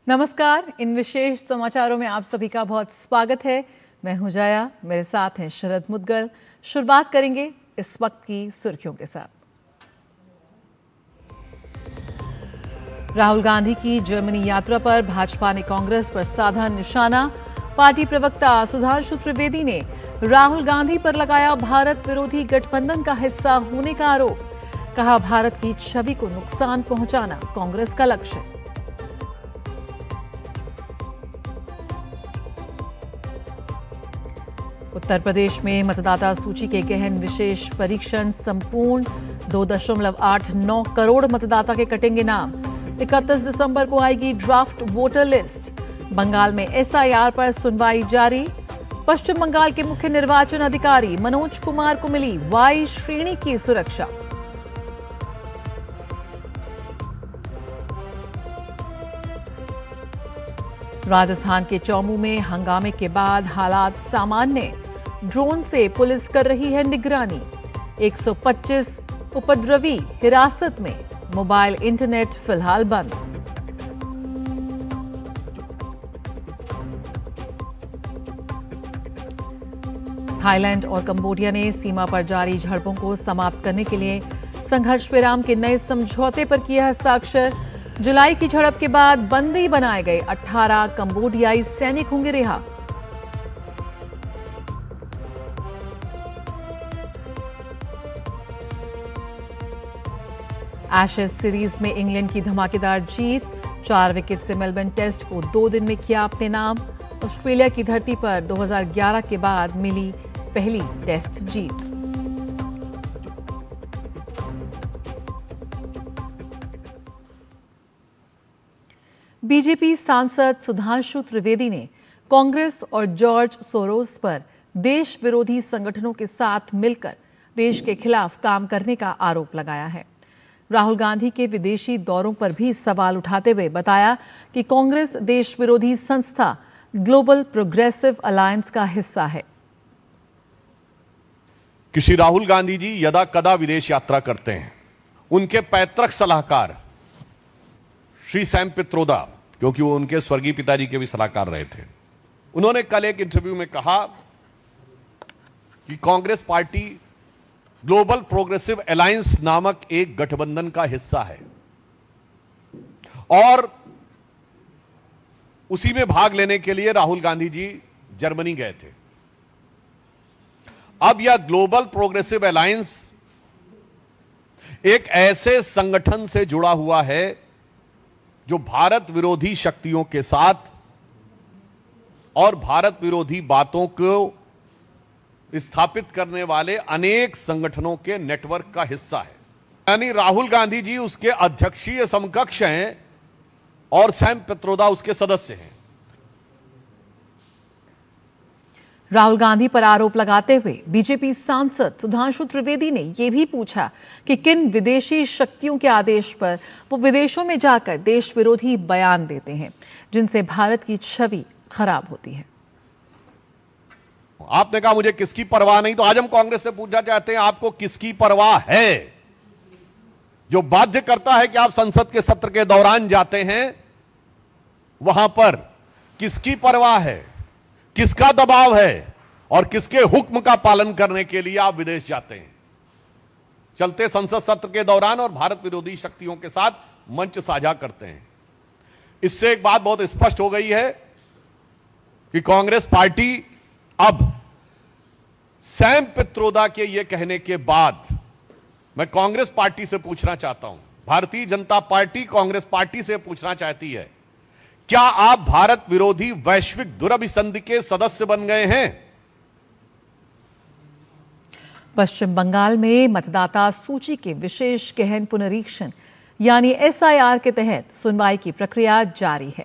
नमस्कार। इन विशेष समाचारों में आप सभी का बहुत स्वागत है। मैं हूं जया, मेरे साथ हैं शरद मुद्गल। शुरुआत करेंगे इस वक्त की सुर्खियों के साथ। राहुल गांधी की जर्मनी यात्रा पर भाजपा ने कांग्रेस पर साधा निशाना। पार्टी प्रवक्ता सुधांशु त्रिवेदी ने राहुल गांधी पर लगाया भारत विरोधी गठबंधन का हिस्सा होने का आरोप। कहा, भारत की छवि को नुकसान पहुंचाना कांग्रेस का लक्ष्य। उत्तर प्रदेश में मतदाता सूची के गहन विशेष परीक्षण संपूर्ण। 2.89 करोड़ मतदाता के कटेंगे नाम। 31 दिसंबर को आएगी ड्राफ्ट वोटर लिस्ट। बंगाल में एसआईआर पर सुनवाई जारी। पश्चिम बंगाल के मुख्य निर्वाचन अधिकारी मनोज कुमार को मिली वाई श्रेणी की सुरक्षा। राजस्थान के चौमू में हंगामे के बाद हालात सामान्य। ड्रोन से पुलिस कर रही है निगरानी। 125 उपद्रवी हिरासत में। मोबाइल इंटरनेट फिलहाल बंद। थाईलैंड और कंबोडिया ने सीमा पर जारी झड़पों को समाप्त करने के लिए संघर्ष विराम के नए समझौते पर किया हस्ताक्षर। जुलाई की झड़प के बाद बंदी बनाए गए 18 कंबोडियाई सैनिक होंगे रिहा। एशेज सीरीज में इंग्लैंड की धमाकेदार जीत। 4 विकेट से मेलबर्न टेस्ट को 2 दिन में किया अपने नाम। ऑस्ट्रेलिया की धरती पर 2011 के बाद मिली पहली टेस्ट जीत। बीजेपी सांसद सुधांशु त्रिवेदी ने कांग्रेस और जॉर्ज सोरोस पर देश विरोधी संगठनों के साथ मिलकर देश के खिलाफ काम करने का आरोप लगाया है। राहुल गांधी के विदेशी दौरों पर भी सवाल उठाते हुए बताया कि कांग्रेस देश विरोधी संस्था ग्लोबल प्रोग्रेसिव अलायंस का हिस्सा है। कि श्री राहुल गांधी जी यदा कदा विदेश यात्रा करते हैं। उनके पैतृक सलाहकार श्री सैम पित्रोदा, क्योंकि वो उनके स्वर्गीय पिताजी के भी सलाहकार रहे थे, उन्होंने कल एक इंटरव्यू में कहा कि Congress party global progressive alliance नामक एक गठबंधन का हिस्सा है और उसी में भाग लेने के लिए राहुल गांधी जी जर्मनी गए थे। अब यह ग्लोबल प्रोग्रेसिव अलायंस एक ऐसे संगठन से जुड़ा हुआ है जो भारत विरोधी शक्तियों के साथ और भारत विरोधी बातों को स्थापित करने वाले अनेक संगठनों के नेटवर्क का हिस्सा है। यानी राहुल गांधी जी उसके अध्यक्षीय समकक्ष हैं और सैम पित्रोदा उसके सदस्य हैं। राहुल गांधी पर आरोप लगाते हुए बीजेपी सांसद सुधांशु त्रिवेदी ने यह भी पूछा कि किन विदेशी शक्तियों के आदेश पर वो विदेशों में जाकर देश विरोधी बयान देते हैं, जिनसे भारत की छवि खराब होती है। आपने कहा मुझे किसकी परवाह नहीं, तो आज हम कांग्रेस से पूछना चाहते हैं आपको किसकी परवाह है, जो बाध्य करता है कि आप संसद के सत्र के दौरान जाते हैं। वहां पर किसकी परवाह है, किसका दबाव है और किसके हुक्म का पालन करने के लिए आप विदेश जाते हैं। चलते संसद सत्र के दौरान और भारत विरोधी शक्तियों के साथ मंच साझा करते हैं। इससे एक बात बहुत स्पष्ट हो गई है कि कांग्रेस पार्टी अब सैम पित्रोदा के यह कहने के बाद मैं कांग्रेस पार्टी से पूछना चाहता हूं, भारतीय जनता पार्टी कांग्रेस पार्टी से पूछना चाहती है, क्या आप भारत विरोधी वैश्विक दुरभिसंधि के सदस्य बन गए हैं? पश्चिम बंगाल में मतदाता सूची के विशेष गहन पुनरीक्षण यानी एसआईआर के तहत सुनवाई की प्रक्रिया जारी है।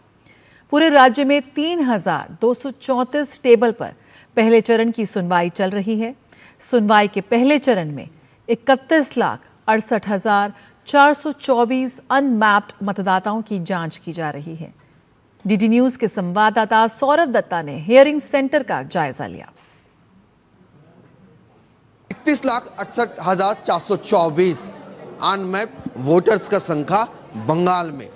पूरे राज्य में 3,234 टेबल पर पहले चरण की सुनवाई चल रही है। सुनवाई के पहले चरण में 31,68,424 अनमैप्ड मतदाताओं की जांच की जा रही है। डीडी न्यूज के संवाददाता सौरभ दत्ता ने हियरिंग सेंटर का जायजा लिया। 31,68,424 अनमैप्ड वोटर्स का संख्या बंगाल में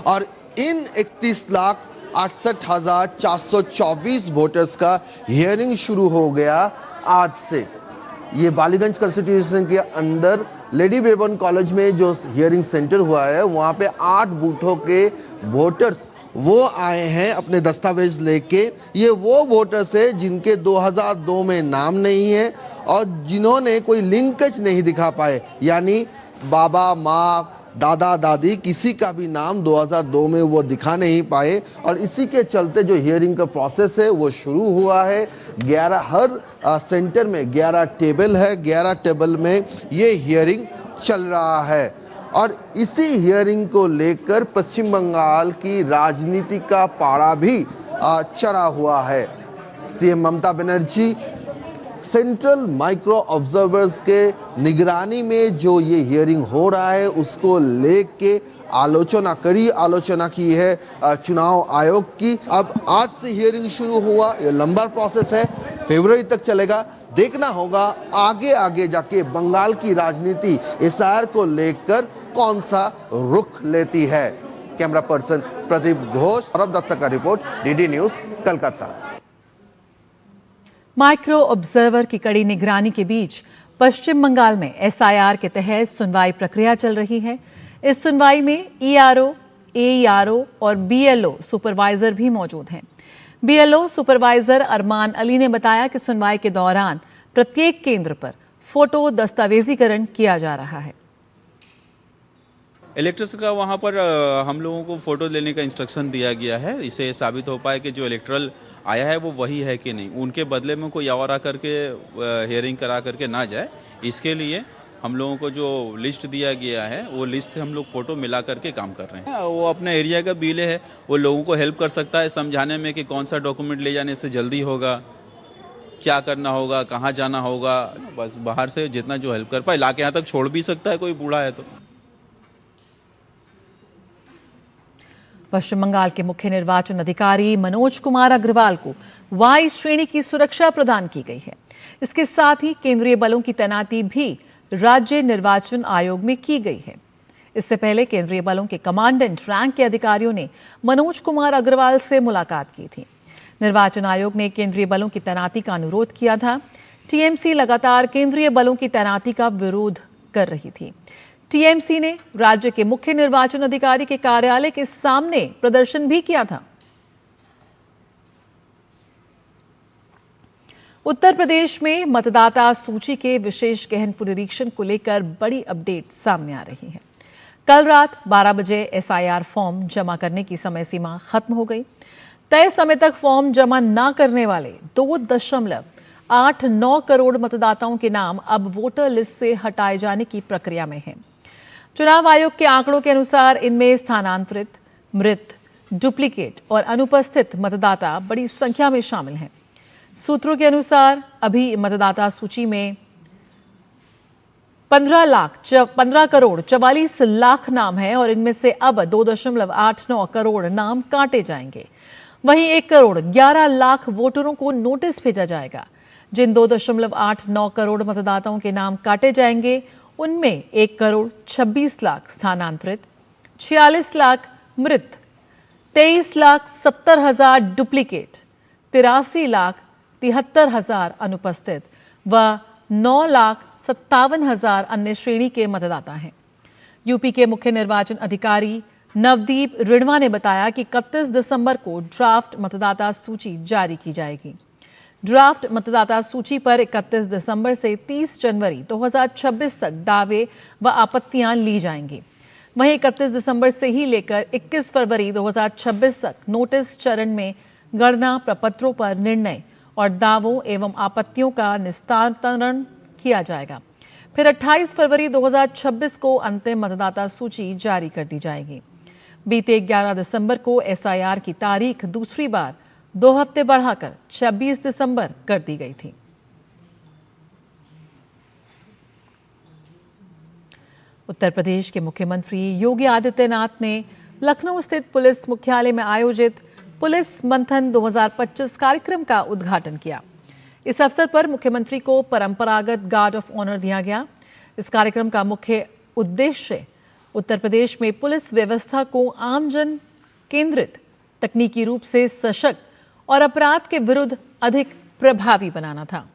और इन 31,68,424 वोटर्स का हियरिंग शुरू हो गया आज से। ये बालीगंज कंस्टिट्यूशन के अंदर लेडी ब्रेबॉर्न कॉलेज में जो हियरिंग सेंटर हुआ है, वहाँ पे 8 बूथों के वोटर्स वो आए हैं अपने दस्तावेज लेके। ये वो वोटर्स है जिनके 2002 में नाम नहीं है और जिन्होंने कोई लिंकेज नहीं दिखा पाए, यानी बाबा, माँ, दादा, दादी किसी का भी नाम 2002 में वो दिखा नहीं पाए। और इसी के चलते जो हियरिंग का प्रोसेस है वो शुरू हुआ है। 11 हर सेंटर में 11 टेबल है, 11 टेबल में ये हियरिंग चल रहा है। और इसी हियरिंग को लेकर पश्चिम बंगाल की राजनीति का पारा भी चढ़ा हुआ है। CM Mamata Banerjee central micro observers के निगरानी में जो ये हियरिंग हो रहा है उसको लेके आलोचना की है चुनाव आयोग की। अब आज से हियरिंग शुरू हुआ, ये लंबा प्रोसेस है, फरवरी तक चलेगा। देखना होगा आगे आगे जाके बंगाल की राजनीति एसआईआर को लेकर कौन सा रुख लेती है। कैमरा पर्सन प्रदीप घोष, सौरभ दत्ता का report, DD news, Calcutta. Micro observer की कड़ी निगरानी के बीच पश्चिम बंगाल में एसआईआर के तहत सुनवाई प्रक्रिया चल रही है। इस सुनवाई में ईआरओ, एईआरओ और बीएलओ सुपरवाइजर भी मौजूद हैं। बीएलओ सुपरवाइजर अरमान अली ने बताया कि सुनवाई के दौरान प्रत्येक केंद्र पर फोटो दस्तावेजीकरण किया जा रहा है। इलेक्टर्स का वहाँ पर हम लोगों को फ़ोटो लेने का इंस्ट्रक्शन दिया गया है। इससे साबित हो पाए कि जो इलेक्ट्रल आया है वो वही है कि नहीं, उनके बदले में कोई और आकर के हियरिंग करा करके ना जाए। इसके लिए हम लोगों को जो लिस्ट दिया गया है वो लिस्ट से हम लोग फ़ोटो मिला करके काम कर रहे हैं। वो अपने एरिया का बीएलओ है, वो लोगों को हेल्प कर सकता है समझाने में कि कौन सा डॉक्यूमेंट ले जाने से जल्दी होगा, क्या करना होगा, कहाँ जाना होगा। बस बाहर से जितना जो हेल्प कर पाए, ला के यहाँ तक छोड़ भी सकता है कोई बूढ़ा है तो। पश्चिम बंगाल के मुख्य निर्वाचन अधिकारी मनोज कुमार अग्रवाल को वाई श्रेणी की सुरक्षा प्रदान की गई है। इसके साथ ही केंद्रीय बलों की तैनाती भी राज्य निर्वाचन आयोग में की गई है। इससे पहले केंद्रीय बलों के कमांडेंट रैंक के अधिकारियों ने मनोज कुमार अग्रवाल से मुलाकात की थी। निर्वाचन आयोग ने केंद्रीय बलों की तैनाती का अनुरोध किया था। टीएमसी लगातार केंद्रीय बलों की तैनाती का विरोध कर रही थी। टीएमसी ने राज्य के मुख्य निर्वाचन अधिकारी के कार्यालय के सामने प्रदर्शन भी किया था। उत्तर प्रदेश में मतदाता सूची के विशेष गहन पुनरीक्षण को लेकर बड़ी अपडेट सामने आ रही है। कल रात 12 बजे एसआईआर फॉर्म जमा करने की समय सीमा खत्म हो गई। तय समय तक फॉर्म जमा न करने वाले 2.89 करोड़ मतदाताओं के नाम अब वोटर लिस्ट से हटाए जाने की प्रक्रिया में हैं। चुनाव आयोग के आंकड़ों के अनुसार इनमें स्थानांतरित, मृत, डुप्लीकेट और अनुपस्थित मतदाता बड़ी संख्या में शामिल हैं। सूत्रों के अनुसार अभी मतदाता सूची में 15 करोड़ 44 लाख नाम हैं और इनमें से अब 2.89 करोड़ नाम काटे जाएंगे। वहीं 1 करोड़ 11 लाख वोटरों को नोटिस भेजा जाएगा। जिन 2.89 करोड़ मतदाताओं के नाम काटे जाएंगे उनमें 1 करोड़ 26 लाख स्थानांतरित, 46 लाख मृत, 23 लाख 70 हजार डुप्लीकेट, 83 लाख 73 हजार अनुपस्थित व 9 लाख 57 हजार अन्य श्रेणी के मतदाता हैं। यूपी के मुख्य निर्वाचन अधिकारी नवदीप रिणवा ने बताया कि 31 दिसंबर को ड्राफ्ट मतदाता सूची जारी की जाएगी। ड्राफ्ट मतदाता सूची पर 31 दिसंबर से 30 जनवरी 2026 तक दावे व आपत्तियां ली जाएंगी। वहीं 31 दिसंबर से ही लेकर 21 फरवरी 2026 तक नोटिस चरण में गणना प्रपत्रों पर निर्णय और दावों एवं आपत्तियों का निस्तारण किया जाएगा। फिर 28 फरवरी 2026 को अंतिम मतदाता सूची जारी कर दी जाएगी। बीते 11 दिसंबर को एसआईआर की तारीख दूसरी बार 2 हफ्ते बढ़ाकर 26 दिसंबर कर दी गई थी। उत्तर प्रदेश के मुख्यमंत्री योगी आदित्यनाथ ने लखनऊ स्थित पुलिस मुख्यालय में आयोजित पुलिस मंथन 2025 कार्यक्रम का उद्घाटन किया। इस अवसर पर मुख्यमंत्री को परंपरागत गार्ड ऑफ ऑनर दिया गया। इस कार्यक्रम का मुख्य उद्देश्य उत्तर प्रदेश में पुलिस व्यवस्था को आमजन केंद्रित, तकनीकी रूप से सशक्त और अपराध के विरुद्ध अधिक प्रभावी बनाना था।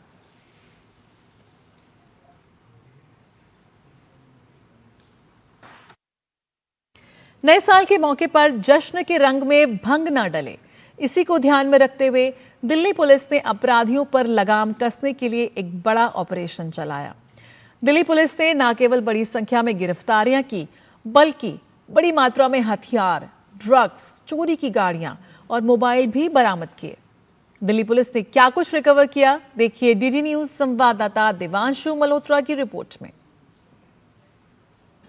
नए साल के मौके पर जश्न के रंग में भंग न डले, इसी को ध्यान में रखते हुए दिल्ली पुलिस ने अपराधियों पर लगाम कसने के लिए एक बड़ा ऑपरेशन चलाया। दिल्ली पुलिस ने न केवल बड़ी संख्या में गिरफ्तारियां की, बल्कि बड़ी मात्रा में हथियार, ड्रग्स, चोरी की गाड़ियां और मोबाइल भी बरामद किए। दिल्ली पुलिस ने क्या कुछ रिकवर किया, देखिए डीडी न्यूज संवाददाता देवांशु मल्होत्रा की रिपोर्ट में।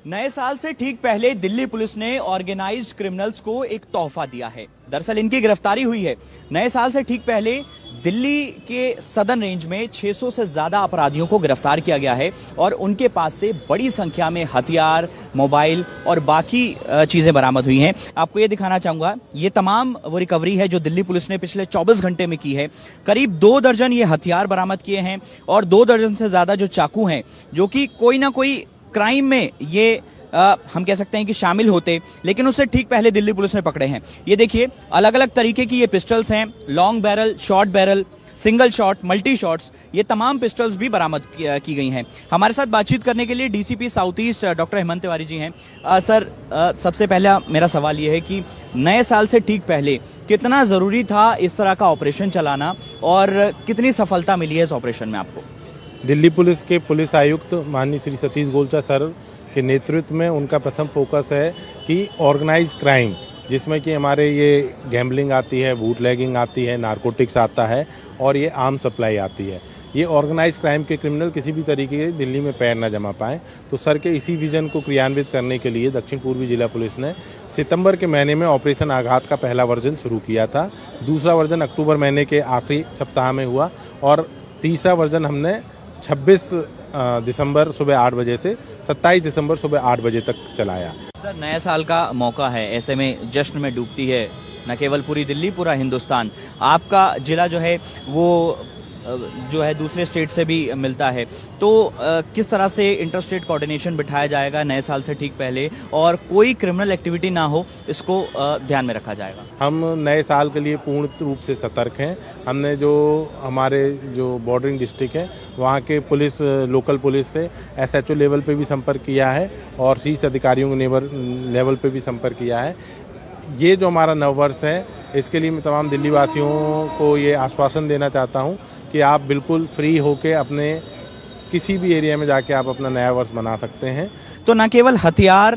नए साल से ठीक पहले दिल्ली पुलिस ने ऑर्गेनाइज्ड क्रिमिनल्स को एक तोहफा दिया है। दरअसल इनकी गिरफ्तारी हुई है। नए साल से ठीक पहले दिल्ली के सदर्न रेंज में 600 से ज्यादा अपराधियों को गिरफ्तार किया गया है और उनके पास से बड़ी संख्या में हथियार, मोबाइल और बाकी चीजें बरामद हुई हैं। आपको ये दिखाना चाहूंगा, ये तमाम वो रिकवरी है जो दिल्ली पुलिस ने पिछले 24 घंटे में की है। करीब 2 दर्जन ये हथियार बरामद किए हैं और 2 दर्जन से ज्यादा जो चाकू हैं, जो कि कोई ना कोई क्राइम में ये हम कह सकते हैं कि शामिल होते, लेकिन उससे ठीक पहले दिल्ली पुलिस ने पकड़े हैं। ये देखिए, अलग अलग तरीके की ये पिस्टल्स हैं, long barrel, short barrel, single shot, multi shots, ये तमाम पिस्टल्स भी बरामद की गई हैं। हमारे साथ बातचीत करने के लिए DCP South East doctor Hemant Tiwari ji हैं। सर, सबसे पहला मेरा सवाल ये है कि नए साल से ठीक पहले कितना ज़रूरी था इस तरह का ऑपरेशन चलाना और कितनी सफलता मिली है इस ऑपरेशन में आपको? दिल्ली पुलिस के पुलिस आयुक्त माननीय श्री सतीश गोलचा सर के नेतृत्व में उनका प्रथम फोकस है कि ऑर्गेनाइज क्राइम, जिसमें कि हमारे ये गैम्बलिंग आती है, बूटलेगिंग आती है, नारकोटिक्स आता है और ये आर्म सप्लाई आती है। ये ऑर्गेनाइज क्राइम के क्रिमिनल किसी भी तरीके के दिल्ली में पैर न जमा पाएँ, तो सर के इसी विजन को क्रियान्वित करने के लिए दक्षिण पूर्वी जिला पुलिस ने सितंबर के महीने में ऑपरेशन आघात का पहला वर्जन शुरू किया था। दूसरा वर्जन अक्टूबर महीने के आखिरी सप्ताह में हुआ और तीसरा वर्जन हमने 26 दिसंबर सुबह 8 बजे से 27 दिसंबर सुबह 8 बजे तक चलाया। सर, नए साल का मौका है, ऐसे में जश्न में डूबती है न केवल पूरी दिल्ली, पूरा हिंदुस्तान। आपका जिला जो है वो जो है दूसरे स्टेट से भी मिलता है, तो किस तरह से इंटर स्टेट कोऑर्डिनेशन बिठाया जाएगा नए साल से ठीक पहले और कोई क्रिमिनल एक्टिविटी ना हो, इसको ध्यान में रखा जाएगा? हम नए साल के लिए पूर्ण रूप से सतर्क हैं। हमने जो हमारे जो बॉर्डरिंग डिस्ट्रिक्ट है वहाँ के पुलिस, लोकल पुलिस से SHO लेवल पे भी संपर्क किया है और शीर्ष अधिकारियों के लेवल पे भी संपर्क किया है। ये जो हमारा नववर्ष है, इसके लिए मैं तमाम दिल्ली वासियों को ये आश्वासन देना चाहता हूँ कि आप बिल्कुल फ्री होके अपने किसी भी एरिया में जाके आप अपना नया वर्ष मना सकते हैं। तो न केवल हथियार,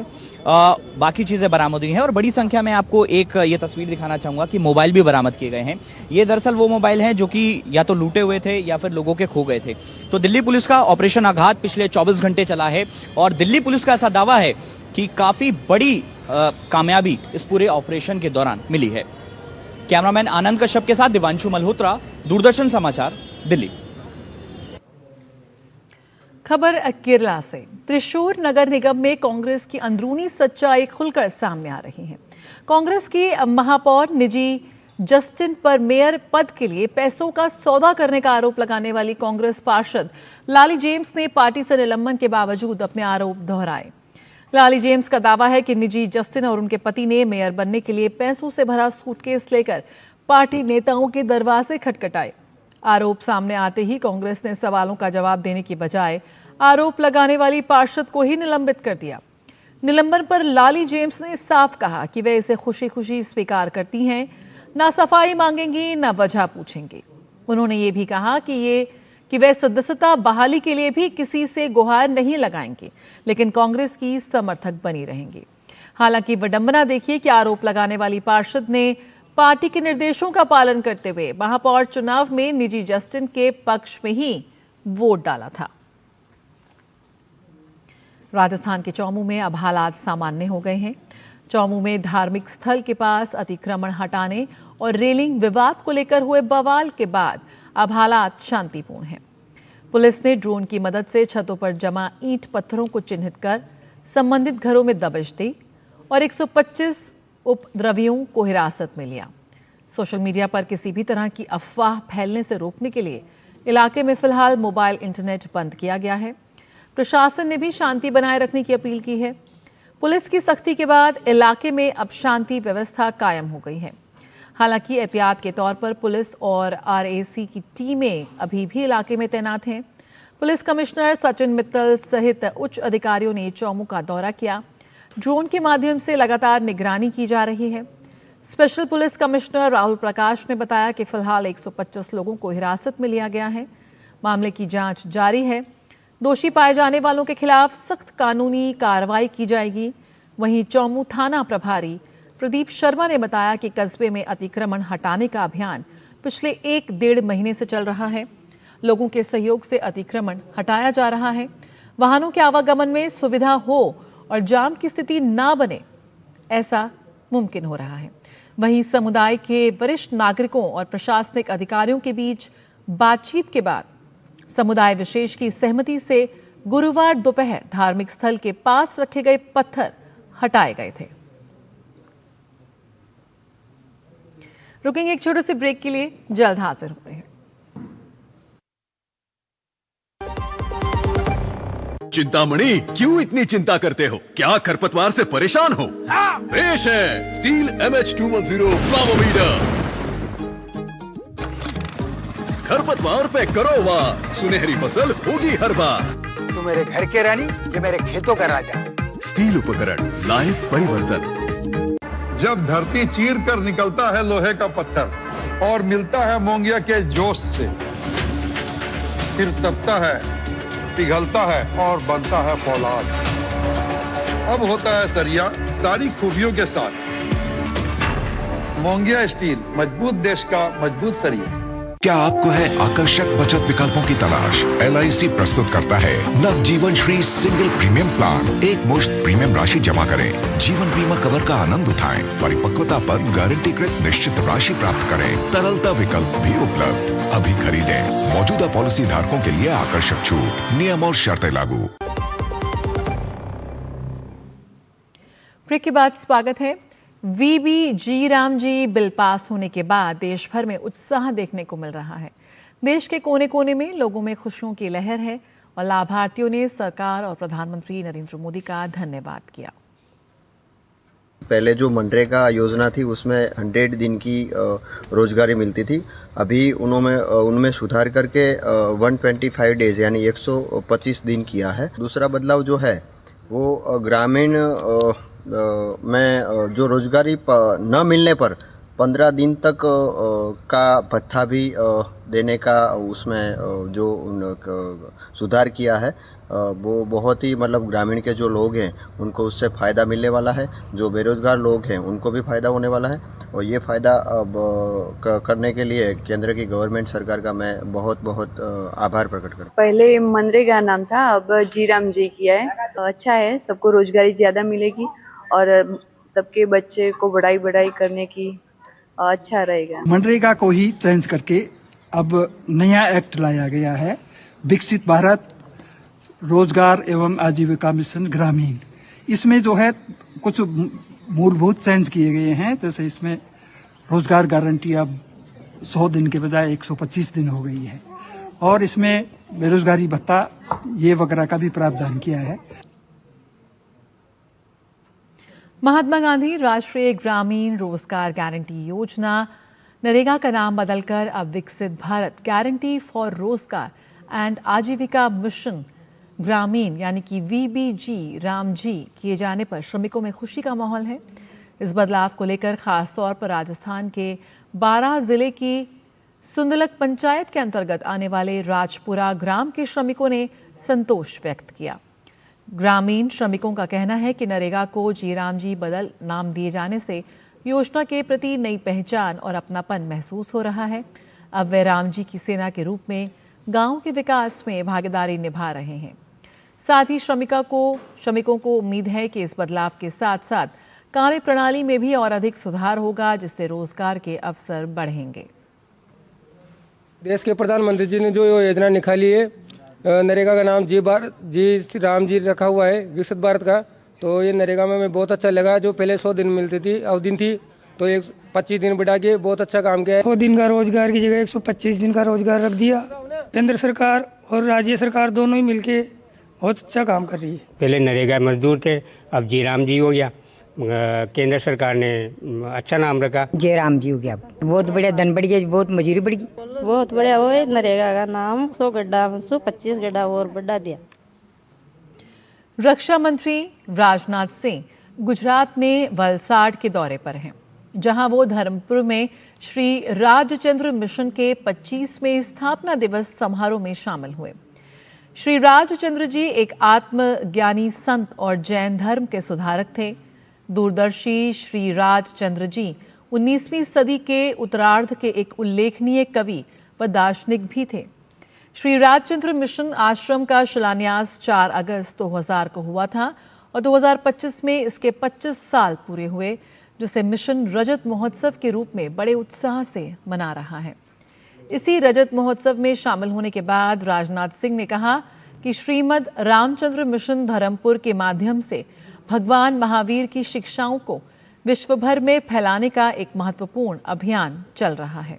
बाकी चीज़ें बरामद हुई हैं और बड़ी संख्या में आपको एक ये तस्वीर दिखाना चाहूँगा कि मोबाइल भी बरामद किए गए हैं। ये दरअसल वो मोबाइल हैं जो कि या तो लूटे हुए थे या फिर लोगों के खो गए थे। तो दिल्ली पुलिस का ऑपरेशन आघात पिछले 24 घंटे चला है और दिल्ली पुलिस का ऐसा दावा है कि काफ़ी बड़ी कामयाबी इस पूरे ऑपरेशन के दौरान मिली है। कैमरामैन आनंद कश्यप के साथ देवांशु मल्होत्रा, दूरदर्शन समाचार, दिल्ली। खबर केरला से। त्रिशूर नगर निगम में कांग्रेस की अंदरूनी सच्चाई खुलकर सामने आ रही है। कांग्रेस की महापौर निजी जस्टिन पर मेयर पद के लिए पैसों का सौदा करने का आरोप लगाने वाली कांग्रेस पार्षद लाली जेम्स ने पार्टी से निलंबन के बावजूद अपने आरोप दोहराए। लाली जेम्स का दावा है कि निजी जस्टिन और उनके पति ने मेयर बनने के लिए पैसों से भरा सूटकेस लेकर पार्टी नेताओं के दरवाजे खटखटाए। आरोप सामने आते ही कांग्रेस ने सवालों का जवाब देने की बजाय आरोप लगाने वाली पार्षद को ही निलंबित कर दिया। निलंबन पर लाली जेम्स ने साफ कहा कि वे इसे खुशी खुशी स्वीकार करती हैं, ना सफाई मांगेंगी ना वजह पूछेंगी। उन्होंने ये भी कहा कि वे सदस्यता बहाली के लिए भी किसी से गुहार नहीं लगाएंगे, लेकिन कांग्रेस की समर्थक बनी रहेंगी। हालांकि विडंबना देखिए कि आरोप लगाने वाली पार्षद ने पार्टी के निर्देशों का पालन करते हुए महापौर चुनाव में निजी जस्टिन के पक्ष में ही वोट डाला था। राजस्थान के चौमू में अब हालात सामान्य हो गए हैं। चौमू में धार्मिक स्थल के पास अतिक्रमण हटाने और रेलिंग विवाद को लेकर हुए बवाल के बाद अब हालात शांतिपूर्ण हैं। पुलिस ने ड्रोन की मदद से छतों पर जमा ईंट पत्थरों को चिन्हित कर संबंधित घरों में दबिश दी और 125 उपद्रवियों को हिरासत में लिया। सोशल मीडिया पर किसी भी तरह की अफवाह फैलने से रोकने के लिए इलाके में फिलहाल मोबाइल इंटरनेट बंद किया गया है। प्रशासन ने भी शांति बनाए रखने की अपील की है। पुलिस की सख्ती के बाद इलाके में अब शांति व्यवस्था कायम हो गई है। हालांकि एहतियात के तौर पर पुलिस और आरएसी की टीमें अभी भी इलाके में तैनात हैं। पुलिस कमिश्नर सचिन मित्तल सहित उच्च अधिकारियों ने चौमू का दौरा किया। ड्रोन के माध्यम से लगातार निगरानी की जा रही है। Special police commissioner Rahul Prakash ने बताया कि फिलहाल 125 लोगों को हिरासत में लिया गया है। मामले की जांच जारी है। दोषी पाए जाने वालों के खिलाफ सख्त कानूनी कार्रवाई की जाएगी। वहीं चौमू थाना प्रभारी प्रदीप शर्मा ने बताया कि कस्बे में अतिक्रमण हटाने का अभियान पिछले 1-1.5 महीने से चल रहा है। लोगों के सहयोग से अतिक्रमण हटाया जा रहा है। वाहनों के आवागमन में सुविधा हो और जाम की स्थिति ना बने, ऐसा मुमकिन हो रहा है। वहीं समुदाय के वरिष्ठ नागरिकों और प्रशासनिक अधिकारियों के बीच बातचीत के बाद समुदाय विशेष की सहमति से गुरुवार दोपहर धार्मिक स्थल के पास रखे गए पत्थर हटाए गए थे। रुकेंगे एक छोटे से ब्रेक के लिए, जल्द हाजिर होते हैं। चिंतामणि, क्यों इतनी चिंता करते हो? क्या खरपतवार से परेशान हो? पेश है स्टील MH210 प्लावोमीटर। खरपतवार पे करो वार, सुनहरी फसल होगी हर बार। तू मेरे घर के रानी, ये मेरे खेतों का राजा। स्टील उपकरण लाए परिवर्तन। जब धरती चीर कर निकलता है लोहे का पत्थर और मिलता है मोंगिया के जोश से, फिर तपता है, पिघलता है और बनता है फौलाद। अब होता है सरिया सारी खूबियों के साथ। मोंगिया स्टील, मजबूत देश का मजबूत सरिया। क्या आपको है आकर्षक बचत विकल्पों की तलाश? LIC प्रस्तुत करता है नव जीवन श्री सिंगल प्रीमियम प्लान। एक मुश्त प्रीमियम राशि जमा करें, जीवन बीमा कवर का आनंद उठाएं, परिपक्वता पर गारंटीकृत निश्चित राशि प्राप्त करें। तरलता विकल्प भी उपलब्ध। अभी खरीदें। मौजूदा पॉलिसी धारकों के लिए आकर्षक छूट, नियम और शर्तें लागू। ब्रेक के बाद स्वागत है। VBG रामजी बिल पास होने के बाद देश भर में उत्साह देखने को मिल रहा है। देश के कोने कोने में लोगों में खुशियों की लहर है और लाभार्थियों ने सरकार और प्रधानमंत्री नरेंद्र मोदी का धन्यवाद किया। पहले जो मनरेगा योजना थी उसमें 100 दिन की रोजगारी मिलती थी। अभी उनमें सुधार करके 125 डेज यानी 125 दिन किया है। दूसरा बदलाव जो है वो ग्रामीण में जो रोजगारी न मिलने पर 15 दिन तक का भत्ता भी देने का उसमें जो सुधार किया है वो बहुत ही मतलब ग्रामीण के जो लोग हैं उनको उससे फ़ायदा मिलने वाला है। जो बेरोजगार लोग हैं उनको भी फ़ायदा होने वाला है और ये फ़ायदा करने के लिए केंद्र की गवर्नमेंट सरकार का मैं बहुत बहुत आभार प्रकट करता हूँ। पहले मनरेगा नाम था, अब जी राम जी किया है। अच्छा है, सबको रोजगारी ज़्यादा मिलेगी और सबके बच्चे को बढ़ाई करने की अच्छा रहेगा। मनरेगा को ही चेंज करके अब नया एक्ट लाया गया है, विकसित भारत रोजगार एवं आजीविका मिशन ग्रामीण। इसमें जो है कुछ मूलभूत चेंज किए गए हैं। जैसे इसमें रोजगार गारंटी अब 100 दिन के बजाय 125 दिन हो गई है और इसमें बेरोजगारी भत्ता ये वगैरह का भी प्रावधान किया है। महात्मा गांधी राष्ट्रीय ग्रामीण रोजगार गारंटी योजना नरेगा का नाम बदलकर अब विकसित भारत गारंटी फॉर रोजगार एंड आजीविका मिशन ग्रामीण यानी कि VBG रामजी किए जाने पर श्रमिकों में खुशी का माहौल है। इस बदलाव को लेकर खास तौर पर राजस्थान के 12 जिले की सुंदलक पंचायत के अंतर्गत आने वाले राजपुरा ग्राम के श्रमिकों ने संतोष व्यक्त किया। ग्रामीण श्रमिकों का कहना है कि नरेगा को जी रामजी बदल नाम दिए जाने से योजना के प्रति नई पहचान और अपनापन महसूस हो रहा है। अब वे रामजी की सेना के रूप में गांव के विकास में भागीदारी निभा रहे हैं। साथ ही श्रमिकों को उम्मीद है कि इस बदलाव के साथ साथ कार्य प्रणाली में भी और अधिक सुधार होगा, जिससे रोजगार के अवसर बढ़ेंगे। देश के प्रधानमंत्री जी ने जो योजना निकाली है, नरेगा का नाम जी राम जी रखा हुआ है, विकसित भारत का, तो ये नरेगा में हमें बहुत अच्छा लगा। जो पहले 100 दिन मिलती थी अवधि थी तो 125 दिन बढ़ा के बहुत अच्छा काम किया है। 100 दिन का रोजगार की जगह 125 दिन का रोजगार रख दिया। केंद्र सरकार और राज्य सरकार दोनों ही मिलके बहुत अच्छा काम कर रही है। पहले नरेगा मजदूर थे, अब जीराम जी हो गया। केंद्र सरकार ने अच्छा नाम रखा, जयराम जी हो गया। बहुत बढ़िया, धन बढ़ गया, बहुत मजूरी बढ़ गई, बहुत बढ़िया हो। नरेगा का नाम 100 गड्ढा 125 गड्ढा और बढ़ा दिया। रक्षा मंत्री राजनाथ सिंह गुजरात में वलसाड के दौरे पर हैं, जहां वो धर्मपुर में श्री राजचंद्र मिशन के 25वें स्थापना दिवस समारोह में शामिल हुए। श्री राजचंद्र जी एक आत्मज्ञानी संत और जैन धर्म के सुधारक थे। दूरदर्शी श्री राजचंद्र जी 19वीं सदी के उत्तरार्ध के एक उल्लेखनीय कवि व दार्शनिक भी थे। श्री राजचंद्र मिशन आश्रम का शिलान्यास 4 अगस्त 2000 को हुआ था और 2025 में इसके 25 साल पूरे हुए, जिसे मिशन रजत महोत्सव के रूप में बड़े उत्साह से मना रहा है। इसी रजत महोत्सव में शामिल होने के बाद राजनाथ सिंह ने कहा कि श्रीमद रामचंद्र मिशन धर्मपुर के माध्यम से भगवान महावीर की शिक्षाओं को विश्व भर में फैलाने का एक महत्वपूर्ण अभियान चल रहा है।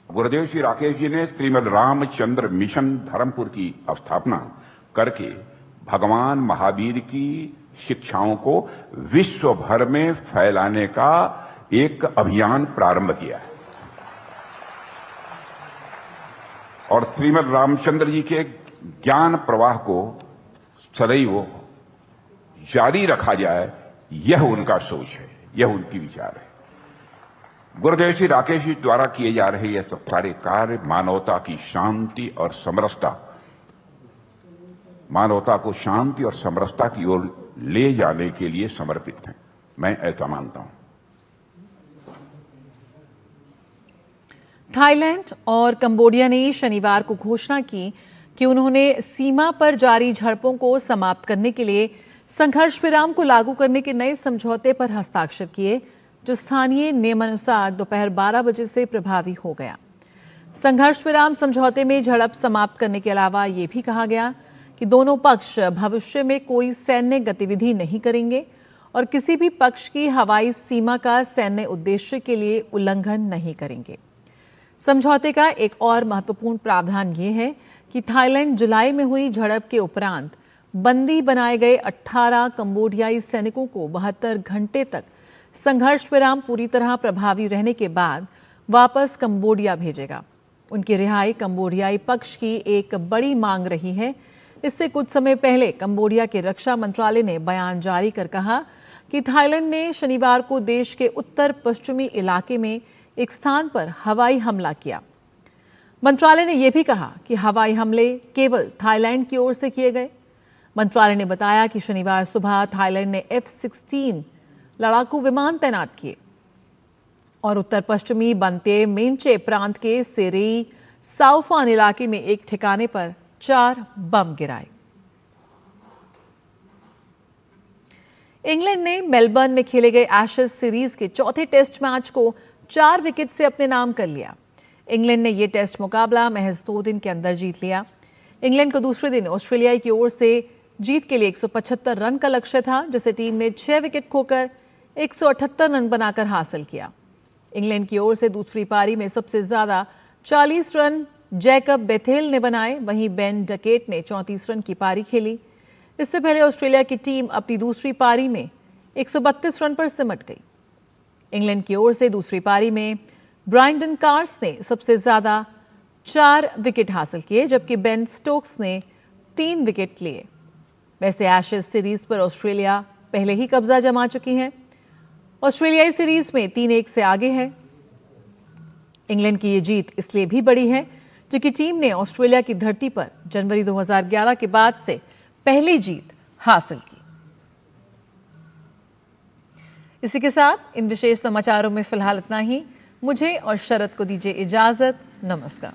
गुरुदेव श्री राकेश जी ने श्रीमद रामचंद्र मिशन धर्मपुर की स्थापना करके भगवान महावीर की शिक्षाओं को विश्व भर में फैलाने का एक अभियान प्रारंभ किया है और श्रीमद रामचंद्र जी के ज्ञान प्रवाह को सदैव जारी रखा जाए, यह उनका सोच है, यह उनकी विचार है। गुरुदेव श्री राकेश जी द्वारा किए जा रहे यह सब सारे कार्य मानवता की शांति और समरसता, मानवता को शांति और समरसता की ओर ले जाने के लिए समर्पित हैं। मैं ऐसा मानता हूं। थाईलैंड और कंबोडिया ने शनिवार को घोषणा की कि उन्होंने सीमा पर जारी झड़पों को समाप्त करने के लिए संघर्ष विराम को लागू करने के नए समझौते पर हस्ताक्षर किए, जो स्थानीय नियमानुसार दोपहर 12 बजे से प्रभावी हो गया। संघर्ष विराम समझौते में झड़प समाप्त करने के अलावा ये भी कहा गया कि दोनों पक्ष भविष्य में कोई सैन्य गतिविधि नहीं करेंगे और किसी भी पक्ष की हवाई सीमा का सैन्य उद्देश्य के लिए उल्लंघन नहीं करेंगे। समझौते का एक और महत्वपूर्ण प्रावधान ये है कि थाईलैंड जुलाई में हुई झड़प के उपरांत बंदी बनाए गए 18 कंबोडियाई सैनिकों को 72 घंटे तक संघर्ष विराम पूरी तरह प्रभावी रहने के बाद वापस कंबोडिया भेजेगा। उनकी रिहाई कंबोडियाई पक्ष की एक बड़ी मांग रही है। इससे कुछ समय पहले कंबोडिया के रक्षा मंत्रालय ने बयान जारी कर कहा कि थाईलैंड ने शनिवार को देश के उत्तर पश्चिमी इलाके में एक स्थान पर हवाई हमला किया। मंत्रालय ने यह भी कहा कि हवाई हमले केवल थाईलैंड की ओर से किए गए। मंत्रालय ने बताया कि शनिवार सुबह थाईलैंड ने F-16 लड़ाकू विमान तैनात किए और उत्तर पश्चिमी बंते मेंचे प्रांत के सेरेई साउफान इलाके में एक ठिकाने पर 4 बम गिराए। इंग्लैंड ने मेलबर्न में खेले गए एशेज सीरीज के चौथे टेस्ट मैच को 4 विकेट से अपने नाम कर लिया। इंग्लैंड ने यह टेस्ट मुकाबला महज 2 दिन के अंदर जीत लिया। इंग्लैंड को दूसरे दिन ऑस्ट्रेलिया की ओर से जीत के लिए 175 रन का लक्ष्य था, जिसे टीम ने 6 विकेट खोकर 178 रन बनाकर हासिल किया। इंग्लैंड की ओर से दूसरी पारी में सबसे ज्यादा 40 रन जैकब बेथेल ने बनाए, वहीं बेन डकेट ने 34 रन की पारी खेली। इससे पहले ऑस्ट्रेलिया की टीम अपनी दूसरी पारी में 132 रन पर सिमट गई। इंग्लैंड की ओर से दूसरी पारी में ब्राइंडन कार्स ने सबसे ज्यादा 4 विकेट हासिल किए, जबकि बेन स्टोक्स ने 3 विकेट लिए। वैसे एशेज सीरीज पर ऑस्ट्रेलिया पहले ही कब्जा जमा चुकी है। ऑस्ट्रेलियाई सीरीज में 3-1 से आगे है। इंग्लैंड की ये जीत इसलिए भी बड़ी है क्योंकि टीम ने ऑस्ट्रेलिया की धरती पर जनवरी 2011 के बाद से पहली जीत हासिल की। इसी के साथ इन विशेष समाचारों में फिलहाल इतना ही। मुझे और शरद को दीजिए इजाजत। नमस्कार।